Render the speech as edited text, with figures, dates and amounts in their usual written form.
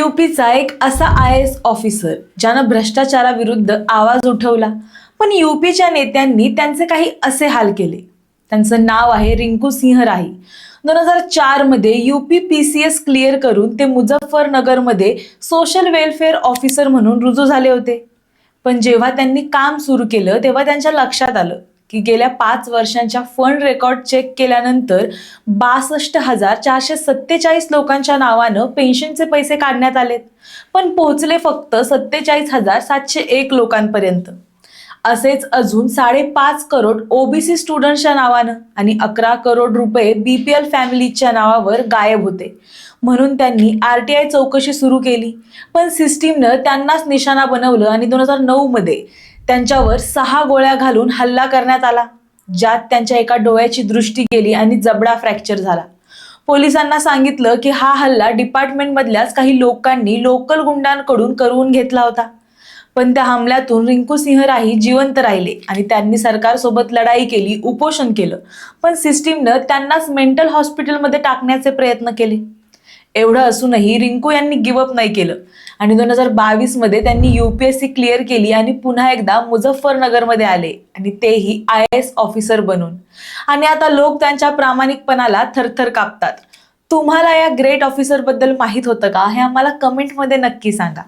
यूपीचा एक असा IAS officer ज्यानं भ्रष्टाचाराविरुद्ध आवाज उठवला, पण यूपीच्या नेत्यांनी त्यांचे काही असे हाल केले. त्यांचं नाव आहे रिंकू सिंह राही. 2004 मध्ये यूपी PCS क्लिअर करून ते मुझफ्फरनगरमध्ये सोशल वेलफेअर ऑफिसर म्हणून रुजू झाले होते. पण जेव्हा त्यांनी काम सुरू केलं तेव्हा त्यांच्या लक्षात आलं की गेल्या 5 वर्षांच्या फंड रेकॉर्ड चेक केल्यानंतर 62,447 लोकांच्या नावानं पेन्शनचे पैसे काढण्यात आलेत, पण पोहोचले फक्त 47,701 लोकांपर्यंत. असेच अजून 5.5 करोड ओबीसी स्टुडंट्सच्या नावानं आणि 11 करोड रुपये BPL फॅमिलीच्या नावावर गायब होते. म्हणून त्यांनी RTI चौकशी सुरू केली, पण सिस्टीमनं त्यांनाच निशाणा बनवलं आणि 2009 मध्ये त्यांच्यावर 6 गोळ्या घालून हल्ला करण्यात आला, ज्यात त्यांच्या एका डोळ्याची दृष्टी गेली आणि जबडा फ्रॅक्चर झाला. पोलिसांना सांगितलं की हा हल्ला डिपार्टमेंटमधल्याच काही लोकांनी लोकल गुंडांकडून करून घेतला होता. पण त्या हमल्यातून रिंकू सिंह राही जिवंत राहिले आणि त्यांनी सरकारसोबत लढाई केली, उपोषण केलं, पण सिस्टीमनं त्यांनाच मेंटल हॉस्पिटलमध्ये टाकण्याचे प्रयत्न केले. एवढं असूनही रिंकू यांनी गिवअप नाही केलं आणि 2022 मध्ये त्यांनी UPSC क्लिअर केली आणि पुन्हा एकदा मुझफ्फरनगरमध्ये आले आणि तेही IAS ऑफिसर बनून. आणि आता लोक त्यांच्या प्रामाणिकपणाला थरथर कापतात. तुम्हाला या ग्रेट ऑफिसर बद्दल माहित होतं का? हे आम्हाला कमेंटमध्ये नक्की सांगा.